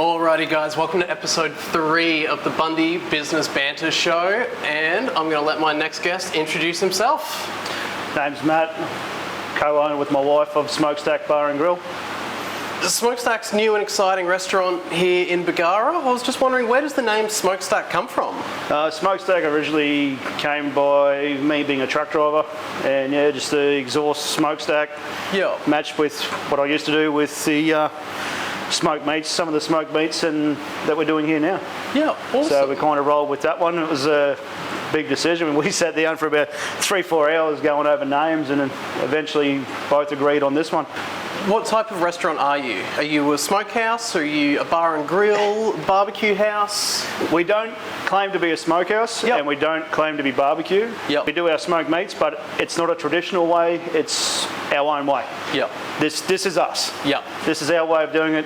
Alrighty guys, welcome to episode 3 of the Bundy Business Banter Show, and I'm going to let my next guest introduce himself. Name's Matt, co-owner with my wife of Smokestack Bar and Grill. Smokestack's new and exciting restaurant here in Bargara. I was just wondering, where does the name Smokestack come from? Smokestack originally came by me being a truck driver, and yeah, just the exhaust smokestack matched with what I used to do with the smoked meats, some of the smoked meats and that we're doing here now. Yeah, awesome. So we kind of rolled with that one. It was a big decision. We sat down for about 3-4 hours going over names, and then eventually both agreed on this one. What type of restaurant are you? Are you a smokehouse? Are you a bar and grill, barbecue house? We don't claim to be a smokehouse, and we don't claim to be barbecue. We do our smoked meats, but it's not a traditional way, it's our own way. This is us. This is our way of doing it,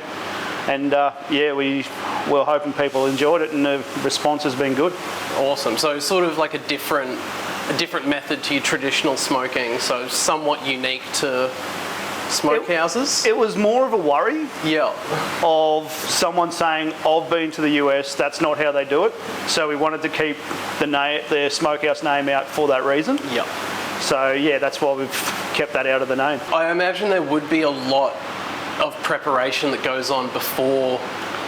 and we're hoping people enjoyed it, and the response has been good. Awesome. So sort of like a different method to your traditional smoking, so somewhat unique to smokehouses? It was more of a worry of someone saying, I've been to the US, that's not how they do it. So we wanted to keep the smokehouse name out for that reason. So yeah, that's why we've kept that out of the name. I imagine there would be a lot of preparation that goes on before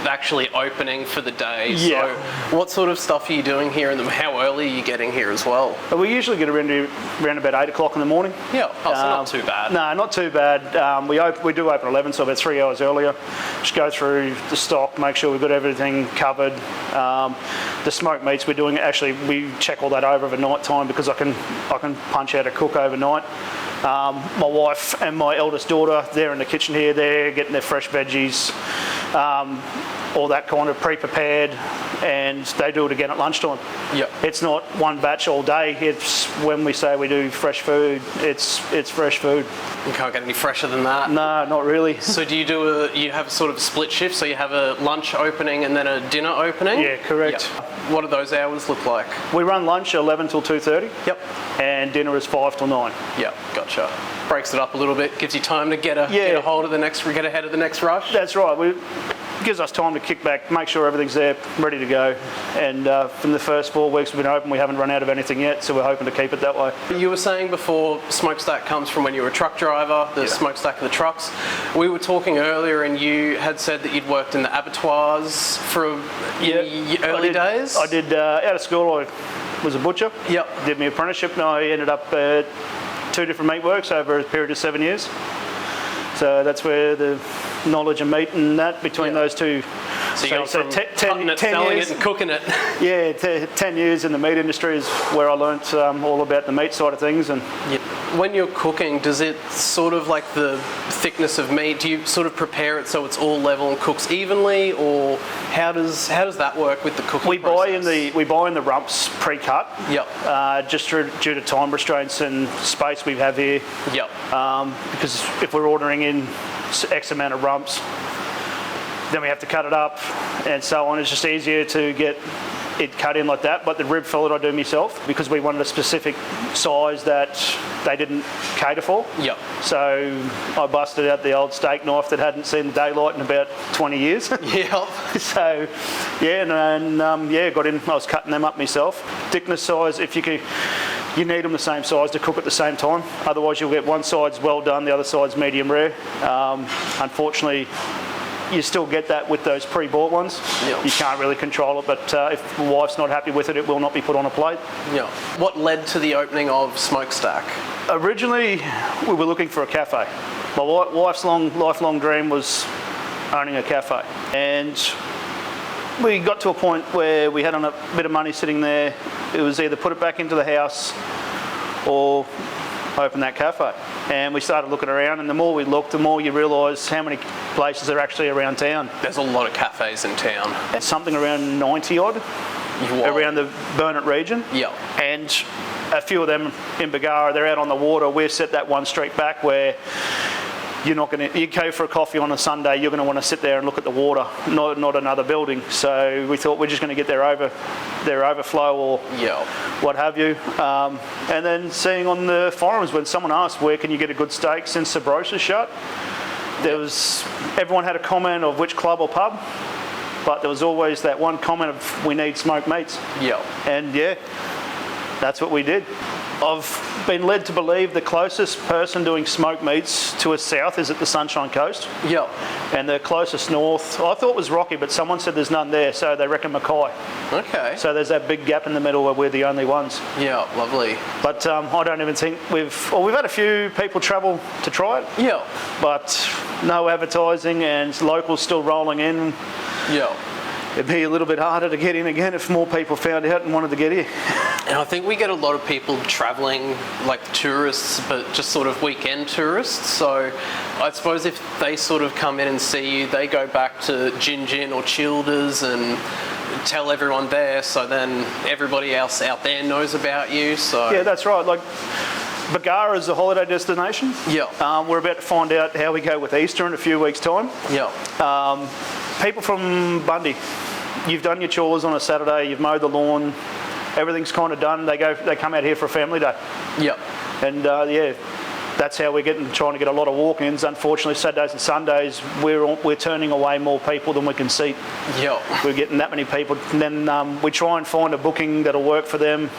actually opening for the day. So what sort of stuff are you doing here, and how early are you getting here as well? We usually get around about 8 o'clock in the morning. So not too bad. No, not too bad. We do open 11, so about 3 hours earlier. Just go through the stock, make sure we've got everything covered. The smoked meats we're doing, actually we check all that over night time, because I can punch out a cook overnight. My wife and my eldest daughter, they're in the kitchen here, they're getting their fresh veggies, all that kind of pre-prepared, and they do it again at lunchtime. It's not one batch all day. It's when we say we do fresh food, it's fresh food. You can't get any fresher than that? No, not really. So do you have a sort of split shift, so you have a lunch opening and then a dinner opening? Yeah, correct. What do those hours look like? We run lunch 11 till 2:30. And dinner is 5 till 9. Gotcha. Breaks it up a little bit, gives you time to get ahead of the next rush. That's right. Gives us time to kick back, make sure everything's there, ready to go. And from the first 4 weeks we've been open, we haven't run out of anything yet, so we're hoping to keep it that way. You were saying before, smokestack comes from when you were a truck driver, the smokestack of the trucks. We were talking earlier, and you had said that you'd worked in the abattoirs for early days. I did. Out of school, I was a butcher. Did my apprenticeship, and I ended up at 2 different meatworks over a period of 7 years. So that's where the knowledge of meat and that between those two. So you go from cutting it, selling it, and cooking it. 10 years in the meat industry is where I learnt all about the meat side of things. And when you're cooking, does it sort of like the thickness of meat? Do you sort of prepare it so it's all level and cooks evenly, or how does that work with the cooking process? We buy in the rumps pre-cut. Just due to time restraints and space we have here. Because if we're ordering in X amount of rumps, then we have to cut it up and so on. It's just easier to get it cut in like that. But the rib fillet I do myself, because we wanted a specific size that they didn't cater for. So I busted out the old steak knife that hadn't seen the daylight in about 20 years. So got in. I was cutting them up myself. Thickness size, if you need them the same size to cook at the same time. Otherwise you'll get one side's well done, the other side's medium rare. Unfortunately, you still get that with those pre-bought ones. You can't really control it, but if the wife's not happy with it, it will not be put on a plate. What led to the opening of Smokestack? Originally, we were looking for a cafe. My wife's lifelong dream was owning a cafe, and we got to a point where we had a bit of money sitting there. It was either put it back into the house or open that cafe. And we started looking around, and the more we looked, the more you realise how many places are actually around town. There's a lot of cafes in town. It's something around 90 odd around the Burnett region. And a few of them in Bargara, they're out on the water. We've set that one street back where you go for a coffee on a Sunday, you're going to want to sit there and look at the water, not another building. So we thought we're just going to get their overflow or what have you. And then seeing on the forums when someone asked, where can you get a good steak since the brocher's shut? Everyone had a comment of which club or pub. but there was always that one comment of we need smoked meats. Yeah. And yeah, that's what we did. I've been led to believe the closest person doing smoked meats to us south is at the Sunshine Coast. Yeah. And the closest north, I thought was Rocky, but someone said there's none there, so they reckon Mackay. Okay. So there's that big gap in the middle where we're the only ones. Yeah, lovely. But I don't even think we've had a few people travel to try it. Yeah. But no advertising and locals still rolling in. Yeah. It'd be a little bit harder to get in again if more people found out and wanted to get here. And I think we get a lot of people travelling, like tourists, but just sort of weekend tourists. So I suppose if they sort of come in and see you, they go back to Gin or Childers and tell everyone there, so then everybody else out there knows about you. So Yeah, that's right. Like Bargara is a holiday destination. Yeah. We're about to find out how we go with Easter in a few weeks' time. Yeah. People from Bundy, you've done your chores on a Saturday, you've mowed the lawn, everything's kind of done. They come out here for a family day. Yeah. And yeah, that's how we're trying to get a lot of walk-ins. Unfortunately, Saturdays and Sundays, we're turning away more people than we can seat. Yeah. We're getting that many people. And then we try and find a booking that'll work for them.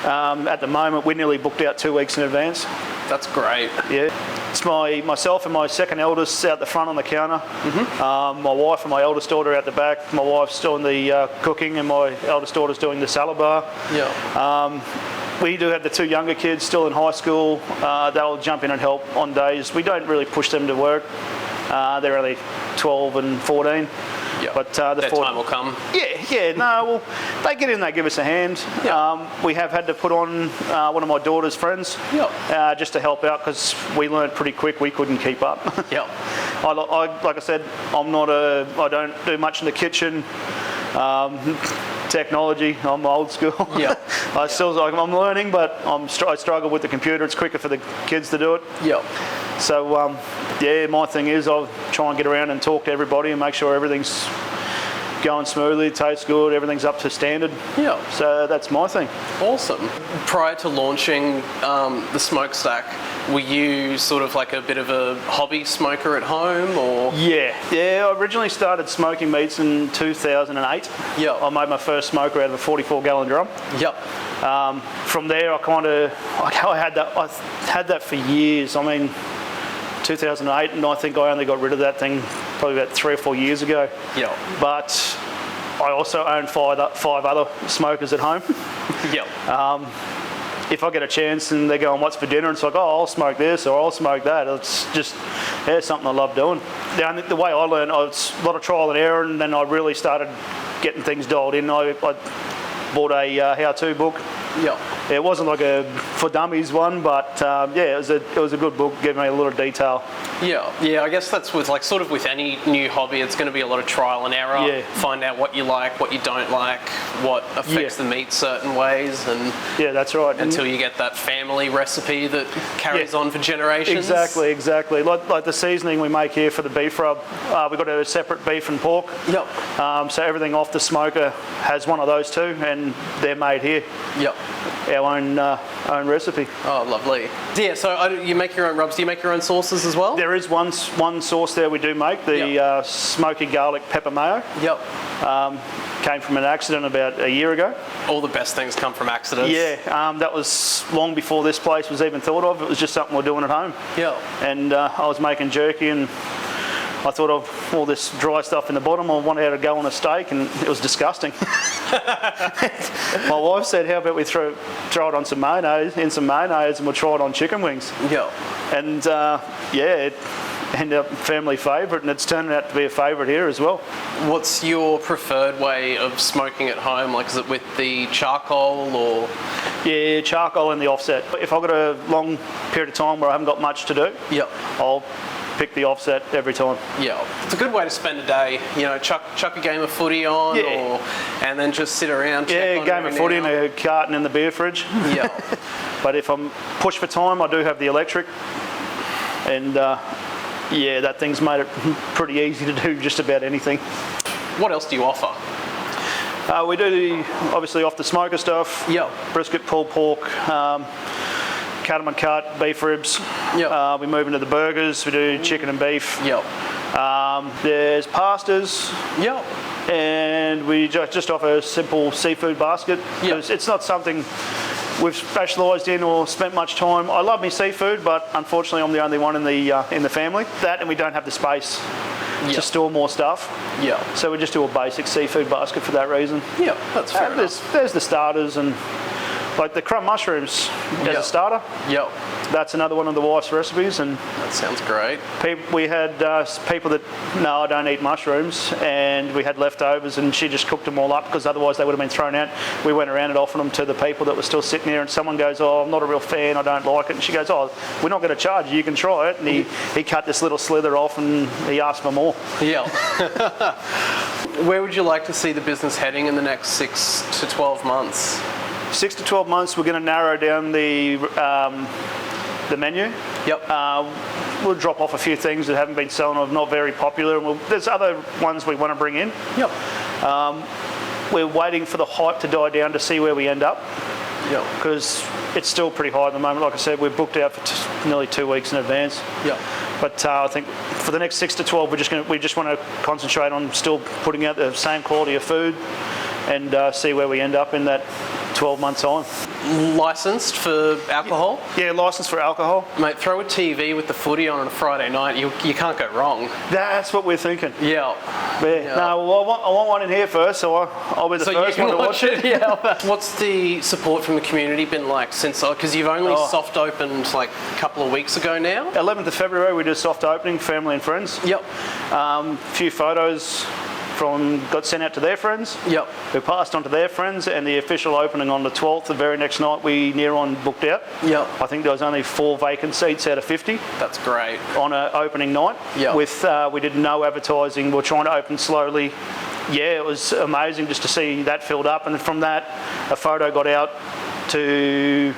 At the moment, we're nearly booked out 2 weeks in advance. That's great. Yeah. It's myself and my second eldest out the front on the counter. Mm-hmm. My wife and my eldest daughter out the back. My wife's doing the cooking and my eldest daughter's doing the salad bar. Yeah. We do have the 2 younger kids still in high school. They'll jump in and help on days. We don't really push them to work. They're only 12 and 14. Yeah. But their time will come. Yeah, no, well, they get in, they give us a hand. Yeah. We have had to put on one of my daughter's friends just to help out because we learned pretty quick we couldn't keep up. Yeah. Like I said, I don't do much in the kitchen. Technology, I'm old school. Yeah. I'm learning, but I struggle with the computer. It's quicker for the kids to do it. Yeah. So, yeah, my thing is I'll try and get around and talk to everybody and make sure everything's going smoothly, tastes good, everything's up to standard. Yeah. So that's my thing. Awesome. Prior to launching the Smokestack, were you sort of like a bit of a hobby smoker at home, or? Yeah. I originally started smoking meats in 2008. Yeah. I made my first smoker out of a 44-gallon drum. Yep. From there, I had that for years. I mean, 2008, and I think I only got rid of that thing probably about 3 or 4 years ago. Yeah. But I also own 5 other smokers at home. Yeah. If I get a chance and they're going, what's for dinner? It's like, oh, I'll smoke this or I'll smoke that. It's just, something I love doing. The way I learned, it's a lot of trial and error, and then I really started getting things dialed in. I bought a how-to book. Yeah. It wasn't like a for dummies one, but it was a good book, giving me a lot of detail. Yeah. I guess that's with any new hobby, it's going to be a lot of trial and error. Yeah. Find out what you like, what you don't like, what affects the meat certain ways, and yeah, that's right. Until you get that family recipe that carries on for generations. Exactly. Like the seasoning we make here for the beef rub, we've got a separate beef and pork. Yep. So everything off the smoker has one of those too, and they're made here. Yep. Our own recipe. Oh, lovely. Yeah, so you make your own rubs. Do you make your own sauces as well? There is one sauce there we do make, the smoky garlic pepper mayo. Yep. Came from an accident about a year ago. All the best things come from accidents. Yeah, that was long before this place was even thought of. It was just something we're doing at home. Yeah. And I was making jerky, and I thought of all this dry stuff in the bottom. I wanted to go on a steak, and it was disgusting. My wife said, how about we throw it on some mayonnaise, and we'll try it on chicken wings. Yeah. And it ended up family favourite, and it's turned out to be a favourite here as well. What's your preferred way of smoking at home? Like, is it with the charcoal or? Yeah, charcoal and the offset. If I've got a long period of time where I haven't got much to do, I'll pick the offset every time. Yeah, it's a good way to spend a day. Chuck a game of footy on, and then just sit around. Yeah, a game of footy and a carton in the beer fridge. Yeah. But if I'm pushed for time, I do have the electric, and that thing's made it pretty easy to do just about anything. What else do you offer? We do obviously off the smoker stuff. Yeah. Brisket, pulled pork. Cut 'em and cut, beef ribs. Yep. We move into the burgers. We do chicken and beef. Yep. There's pastas. Yep. and we just offer a simple seafood basket. Yep. It's not something we've specialised in or spent much time. I love me seafood, but unfortunately I'm the only one in the family. That, and we don't have the space to store more stuff. Yeah. So we just do a basic seafood basket for that reason. Yeah, that's fair enough. There's the starters, and like the crumb mushrooms as a starter. Yep. That's another one of the wife's recipes, and That sounds great. we had people that, no, I don't eat mushrooms, and we had leftovers, and she just cooked them all up because otherwise they would have been thrown out. We went around and offered them to the people that were still sitting there, and someone goes, oh, I'm not a real fan, I don't like it. And she goes, oh, we're not going to charge you, you can try it. And he cut this little slither off, and he asked for more. Yeah. Where would you like to see the business heading in the next 6 to 12 months? 6 to 12 months, we're going to narrow down the menu. Yep. We'll drop off a few things that haven't been selling or not very popular, and there's other ones we want to bring in. Yep. We're waiting for the hype to die down to see where we end up, Yep. because it's still pretty high at the moment. Like I said, we're booked out for nearly 2 weeks in advance. Yep. But I think for the next 6 to 12, we just want to concentrate on still putting out the same quality of food, and see where we end up in that 12 months on. Licensed for alcohol? Yeah, licensed for alcohol. Mate, throw a TV with the footy on a Friday night, you can't go wrong. That's what we're thinking. Yeah. Yeah. No, well, I want one in here first, so I'll be the first one to watch it. Yeah. What's the support from the community been like since? Because you've only soft opened like a couple of weeks ago now. 11th of February, we did a soft opening, family and friends. Yep. Few photos got sent out to their friends. Yep. Who passed on to their friends, and the official opening on the 12th, the very next night, we near on booked out. Yep. I think there was only 4 vacant seats out of 50. That's great. On an opening night. Yep. We did no advertising. We're trying to open slowly. Yeah, it was amazing just to see that filled up, and from that, a photo got out to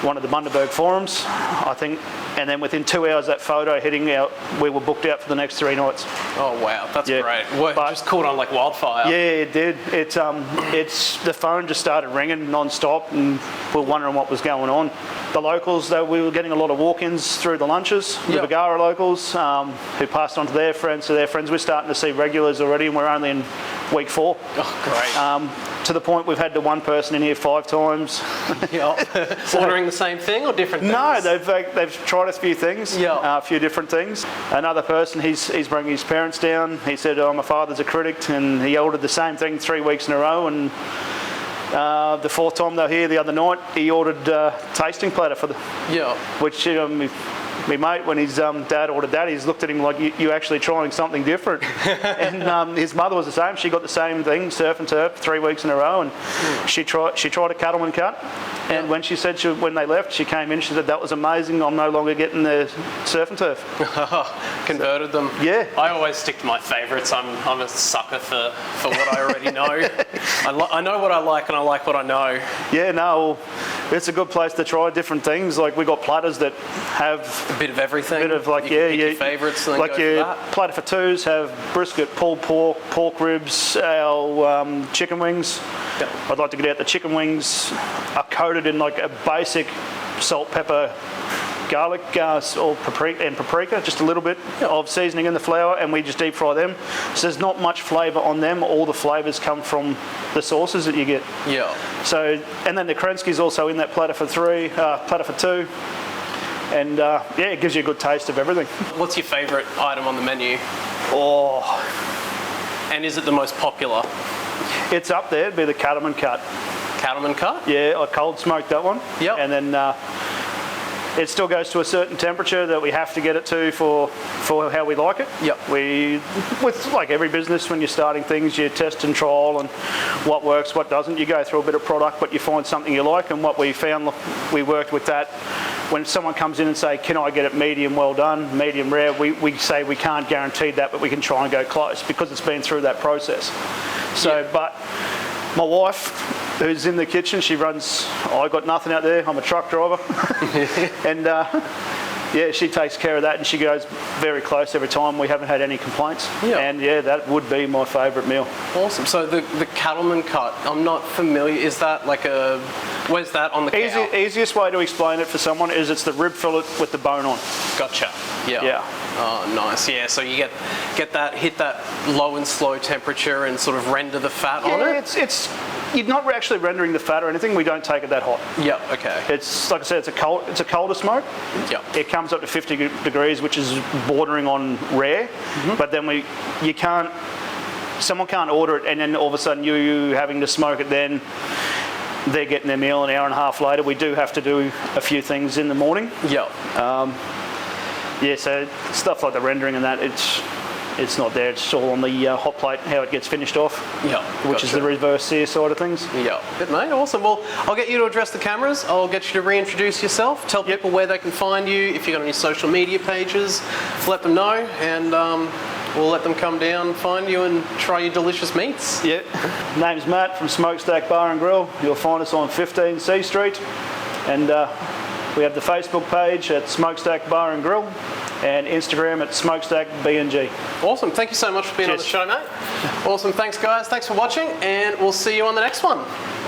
one of the Bundaberg forums, I think, and then within 2 hours that photo hitting out, we were booked out for the next 3 nights. Oh wow, that's great. Well, it just caught on like wildfire. Yeah, it did. It's the phone just started ringing non-stop, and we were wondering what was going on. The locals, though, we were getting a lot of walk-ins through the lunches. The Bargara locals who passed on to their friends. We're starting to see regulars already, and we're only in week 4. Oh, great. To the point we've had the one person in here 5 times. Yeah. Ordering the same thing or different things? No, they've tried a few things, a few different things. Another person, he's bringing his parents down. He said, my father's a critic, and he ordered the same thing 3 weeks in a row, and the 4th time they were here the other night, he ordered a tasting platter for which my mate, when his dad ordered that, he's looked at him like, you actually trying something different. And his mother was the same. She got the same thing, surf and turf, 3 weeks in a row, and she tried a cattleman cut. And when she said when they left, she came in, she said, that was amazing, I'm no longer getting the surf and turf. Converted them. Yeah. I always stick to my favourites. I'm a sucker for what I already know. I know what I like, and I like what I know. Yeah, no, it's a good place to try different things. Like, we got platters that have a bit of everything. A bit of like, your favourites, and then like go your for that. platter for 2s have brisket, pulled pork, pork ribs, our chicken wings. Yep. I'd like to get out the chicken wings are coated in like a basic salt, pepper, garlic, or paprika, just a little bit of seasoning in the flour, and we just deep fry them. So there's not much flavour on them. All the flavours come from the sauces that you get. Yeah. So, and then the Krensky's also in that platter for 2. And it gives you a good taste of everything. What's your favourite item on the menu? Oh. And is it the most popular? It's up there, it'd be the cattleman cut. Cattleman cut? Yeah, I cold smoked that one. Yep. And then it still goes to a certain temperature that we have to get it to for how we like it. Yep. With like every business, when you're starting things, you test and trial, and what works, what doesn't. You go through a bit of product, but you find something you like, and what we found, we worked with that. When someone comes in and say, can I get it medium well done, medium rare, we say we can't guarantee that, but we can try and go close because it's been through that process. So, but my wife, who's in the kitchen, she runs, I got nothing out there, I'm a truck driver. And she takes care of that, and she goes very close every time. We haven't had any complaints. Yeah. And that would be my favourite meal. Awesome. So the cattleman cut, I'm not familiar, is that like a Where's that on the cow? Easiest way to explain it for someone is it's the rib fillet with the bone on. Gotcha. Yeah. Yeah. Oh, nice. Yeah. So you get that, hit that low and slow temperature, and sort of render the fat on it. It's you're not actually rendering the fat or anything. We don't take it that hot. Yeah. Okay. It's like I said, it's a colder smoke. Yeah. It comes up to 50 degrees, which is bordering on rare. But then someone can't order it, and then all of a sudden you having to smoke it. Then they're getting their meal an hour and a half later. We do have to do a few things in the morning. Yeah. So stuff like the rendering and that, it's not there. It's all on the hot plate, how it gets finished off. Yeah. Which is the reverse sear side of things. Yeah. Good, mate. Awesome. Well, I'll get you to address the cameras. I'll get you to reintroduce yourself. Tell people where they can find you. If you've got any social media pages, let them know, and we'll let them come down, find you, and try your delicious meats. Yeah. Name's Matt from Smokestack Bar and Grill. You'll find us on 15 C Street, and we have the Facebook page at Smokestack Bar and Grill, and Instagram at Smokestack B&G. Awesome. Thank you so much for being on the show, mate. Awesome. Thanks, guys. Thanks for watching, and we'll see you on the next one.